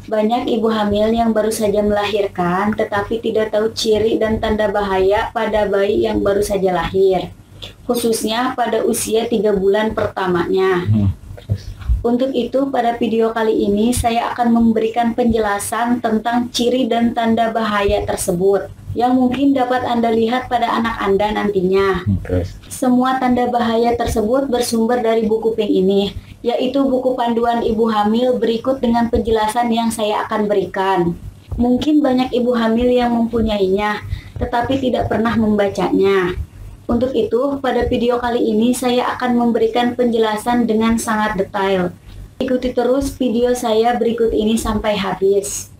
Banyak ibu hamil yang baru saja melahirkan tetapi tidak tahu ciri dan tanda bahaya pada bayi yang baru saja lahir, khususnya pada usia 3 bulan pertamanya. Untuk itu, pada video kali ini saya akan memberikan penjelasan tentang ciri dan tanda bahaya tersebut yang mungkin dapat Anda lihat pada anak Anda nantinya. Semua tanda bahaya tersebut bersumber dari buku Pink ini, yaitu buku panduan ibu hamil berikut dengan penjelasan yang saya akan berikan. Mungkin banyak ibu hamil yang mempunyainya, tetapi tidak pernah membacanya. Untuk itu, pada video kali ini saya akan memberikan penjelasan dengan sangat detail. Ikuti terus video saya berikut ini sampai habis.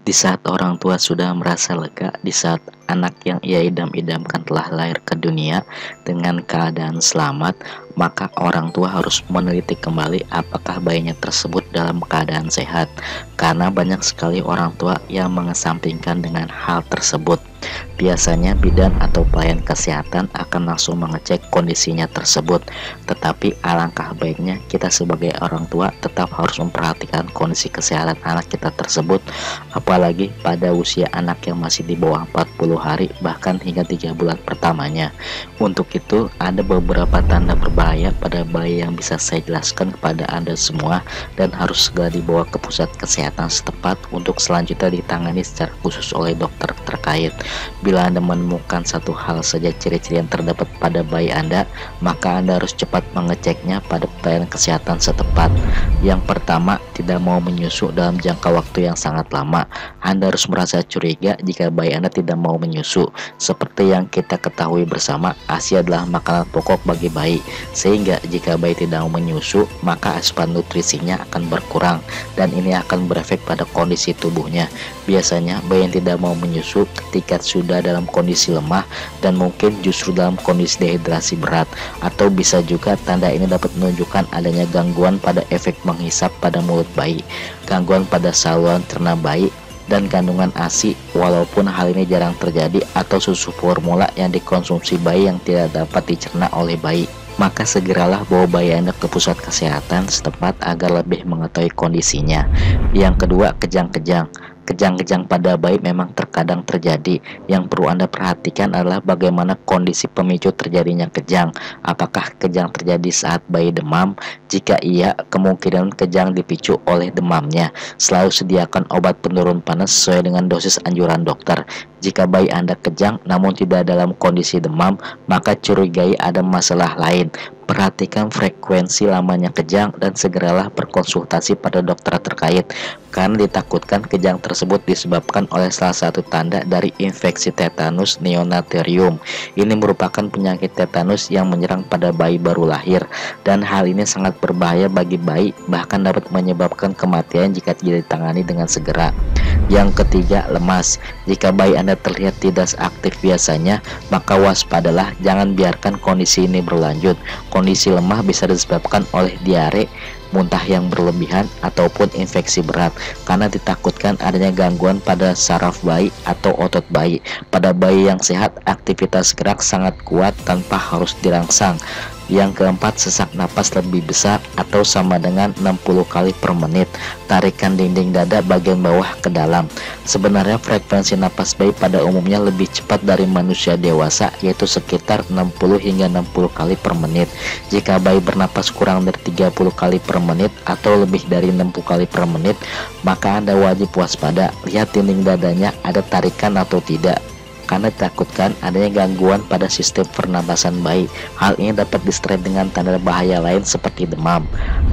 Di saat orang tua sudah merasa lega, di saat anak yang ia idam-idamkan telah lahir ke dunia dengan keadaan selamat, maka orang tua harus meneliti kembali apakah bayinya tersebut dalam keadaan sehat. Karena banyak sekali orang tua yang mengesampingkan dengan hal tersebut. Biasanya bidan atau pelayan kesehatan akan langsung mengecek kondisinya tersebut. Tetapi alangkah baiknya kita sebagai orang tua tetap harus memperhatikan kondisi kesehatan anak kita tersebut, apalagi pada usia anak yang masih di bawah 40 hari bahkan hingga 3 bulan pertamanya. Untuk itu ada beberapa tanda berbahaya pada bayi yang bisa saya jelaskan kepada Anda semua dan harus segera dibawa ke pusat kesehatan setempat untuk selanjutnya ditangani secara khusus oleh dokter terkait. Bila Anda menemukan satu hal saja ciri-ciri yang terdapat pada bayi Anda, maka Anda harus cepat mengeceknya pada pelayanan kesehatan setempat. Yang pertama, tidak mau menyusu dalam jangka waktu yang sangat lama. Anda harus merasa curiga jika bayi Anda tidak mau menyusu. Seperti yang kita ketahui bersama, ASI adalah makanan pokok bagi bayi, sehingga jika bayi tidak mau menyusu, maka asupan nutrisinya akan berkurang, dan ini akan berefek pada kondisi tubuhnya. Biasanya bayi yang tidak mau menyusu ketika sudah dalam kondisi lemah dan mungkin justru dalam kondisi dehidrasi berat, atau bisa juga tanda ini dapat menunjukkan adanya gangguan pada efek menghisap pada mulut bayi, gangguan pada saluran cerna bayi, dan kandungan ASI, walaupun hal ini jarang terjadi, atau susu formula yang dikonsumsi bayi yang tidak dapat dicerna oleh bayi. Maka segeralah bawa bayi Anda ke pusat kesehatan setempat agar lebih mengetahui kondisinya. Yang kedua, kejang-kejang. Kejang-kejang pada bayi memang terkadang terjadi. Yang perlu Anda perhatikan adalah bagaimana kondisi pemicu terjadinya kejang. Apakah kejang terjadi saat bayi demam? Jika iya, kemungkinan kejang dipicu oleh demamnya. Selalu sediakan obat penurun panas sesuai dengan dosis anjuran dokter. Jika bayi Anda kejang namun tidak dalam kondisi demam, maka curigai ada masalah lain. Perhatikan frekuensi lamanya kejang dan segeralah berkonsultasi pada dokter terkait, karena ditakutkan kejang tersebut disebabkan oleh salah satu tanda dari infeksi tetanus neonatorium. Ini merupakan penyakit tetanus yang menyerang pada bayi baru lahir, dan hal ini sangat berbahaya bagi bayi, bahkan dapat menyebabkan kematian jika tidak ditangani dengan segera. Yang ketiga, lemas. Jika bayi Anda terlihat tidak aktif biasanya, maka waspadalah, jangan biarkan kondisi ini berlanjut. Kondisi lemah bisa disebabkan oleh diare, muntah yang berlebihan, ataupun infeksi berat, karena ditakutkan adanya gangguan pada saraf bayi atau otot bayi. Pada bayi yang sehat, aktivitas gerak sangat kuat tanpa harus dirangsang. Yang keempat, sesak napas lebih besar atau sama dengan 60 kali per menit. Tarikan dinding dada bagian bawah ke dalam. Sebenarnya frekuensi napas bayi pada umumnya lebih cepat dari manusia dewasa, yaitu sekitar 60 hingga 60 kali per menit. Jika bayi bernapas kurang dari 30 kali per menit atau lebih dari 60 kali per menit, maka Anda wajib waspada. Lihat dinding dadanya ada tarikan atau tidak, karena ditakutkan adanya gangguan pada sistem pernapasan bayi. Hal ini dapat disertai dengan tanda bahaya lain seperti demam.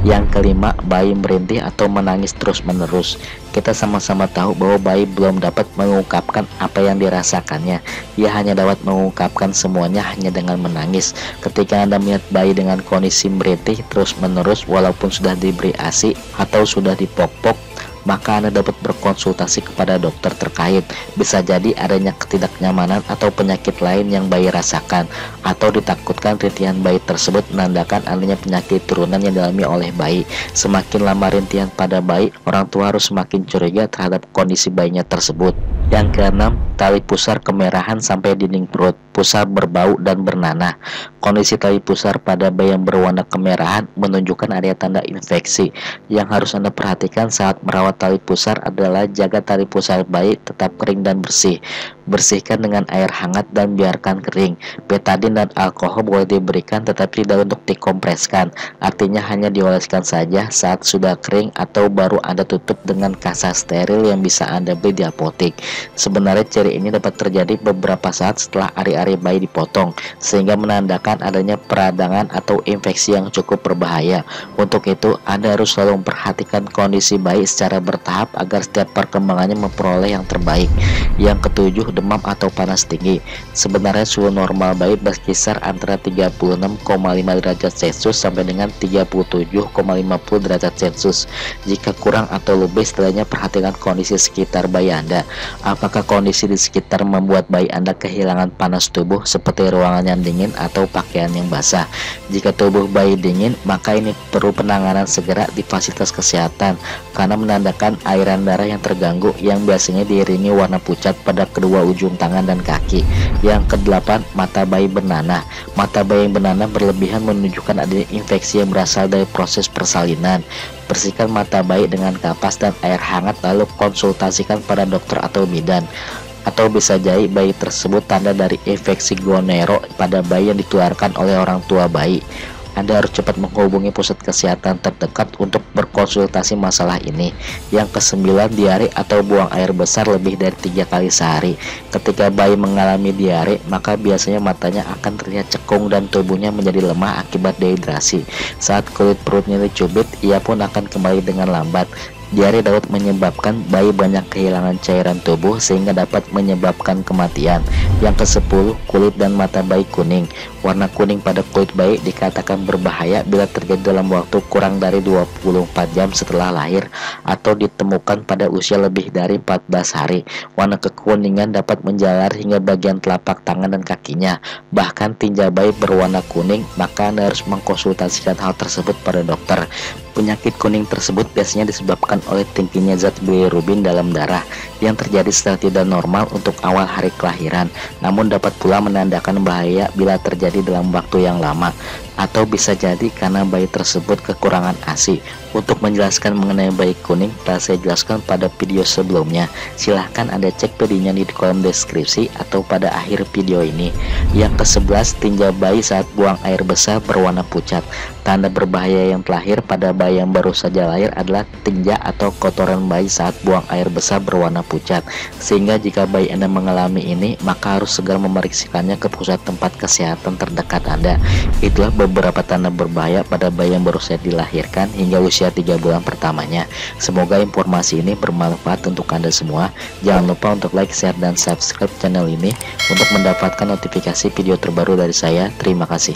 Yang kelima, bayi merintih atau menangis terus-menerus. Kita sama-sama tahu bahwa bayi belum dapat mengungkapkan apa yang dirasakannya. Ia hanya dapat mengungkapkan semuanya hanya dengan menangis. Ketika Anda melihat bayi dengan kondisi merintih terus-menerus walaupun sudah diberi ASI atau sudah dipok-pok, maka Anda dapat berkonsultasi kepada dokter terkait. Bisa jadi adanya ketidaknyamanan atau penyakit lain yang bayi rasakan, atau ditakutkan rintihan bayi tersebut menandakan adanya penyakit turunan yang dialami oleh bayi. Semakin lama rintihan pada bayi, orang tua harus semakin curiga terhadap kondisi bayinya tersebut. Yang keenam, tali pusar kemerahan sampai dinding perut, pusar berbau dan bernanah. Kondisi tali pusar pada bayi yang berwarna kemerahan menunjukkan adanya tanda infeksi. Yang harus Anda perhatikan saat merawat tali pusar adalah jaga tali pusar bayi tetap kering dan bersih. Bersihkan dengan air hangat dan biarkan kering. Betadin dan alkohol boleh diberikan tetapi tidak untuk dikompreskan. Artinya hanya dioleskan saja saat sudah kering atau baru Anda tutup dengan kasa steril yang bisa Anda beli di apotek. Sebenarnya ciri ini dapat terjadi beberapa saat setelah ari-ari bayi dipotong, sehingga menandakan adanya peradangan atau infeksi yang cukup berbahaya. Untuk itu, Anda harus selalu memperhatikan kondisi bayi secara bertahap agar setiap perkembangannya memperoleh yang terbaik. Yang ketujuh, demam atau panas tinggi. Sebenarnya suhu normal bayi berkisar antara 36,5 derajat Celcius sampai dengan 37,50 derajat Celcius. Jika kurang atau lebih, setelahnya perhatikan kondisi sekitar bayi Anda. Apakah kondisi di sekitar membuat bayi Anda kehilangan panas tubuh seperti ruangan yang dingin atau pakaian yang basah? Jika tubuh bayi dingin, maka ini perlu penanganan segera di fasilitas kesehatan karena menandakan aliran darah yang terganggu yang biasanya diiringi warna pucat pada kedua ujung tangan dan kaki. Yang kedelapan, mata bayi bernanah. Mata bayi yang bernanah berlebihan menunjukkan adanya infeksi yang berasal dari proses persalinan. Bersihkan mata bayi dengan kapas dan air hangat lalu konsultasikan pada dokter atau bidan. Atau bisa jadi bayi tersebut tanda dari infeksi gonero pada bayi yang ditularkan oleh orang tua bayi. Anda harus cepat menghubungi pusat kesehatan terdekat untuk berkonsultasi masalah ini. Yang kesembilan, diare atau buang air besar lebih dari 3 kali sehari. Ketika bayi mengalami diare, maka biasanya matanya akan terlihat cekung dan tubuhnya menjadi lemah akibat dehidrasi. Saat kulit perutnya dicubit, ia pun akan kembali dengan lambat. Diare dapat menyebabkan bayi banyak kehilangan cairan tubuh sehingga dapat menyebabkan kematian. Yang ke-10, kulit dan mata bayi kuning. Warna kuning pada kulit bayi dikatakan berbahaya bila terjadi dalam waktu kurang dari 24 jam setelah lahir atau ditemukan pada usia lebih dari 14 hari. Warna kekuningan dapat menjalar hingga bagian telapak tangan dan kakinya. Bahkan tinja bayi berwarna kuning, maka Anda harus mengkonsultasikan hal tersebut pada dokter. Penyakit kuning tersebut biasanya disebabkan oleh tingginya zat bilirubin dalam darah yang terjadi secara tidak normal untuk awal hari kelahiran, namun dapat pula menandakan bahaya bila terjadi dalam waktu yang lama, atau bisa jadi karena bayi tersebut kekurangan ASI. Untuk menjelaskan mengenai bayi kuning telah saya jelaskan pada video sebelumnya. Silahkan Anda cek videonya di kolom deskripsi atau pada akhir video ini. Yang ke-11, tinja bayi saat buang air besar berwarna pucat. Tanda berbahaya yang terlahir pada bayi yang baru saja lahir adalah tinja atau kotoran bayi saat buang air besar berwarna pucat. Sehingga jika bayi Anda mengalami ini, maka harus segera memeriksakannya ke pusat tempat kesehatan terdekat Anda. Itulah beberapa tanda berbahaya pada bayi yang baru saja dilahirkan hingga usia 3 bulan pertamanya. Semoga informasi ini bermanfaat untuk Anda semua. Jangan lupa untuk like, share, dan subscribe channel ini untuk mendapatkan notifikasi video terbaru dari saya. Terima kasih.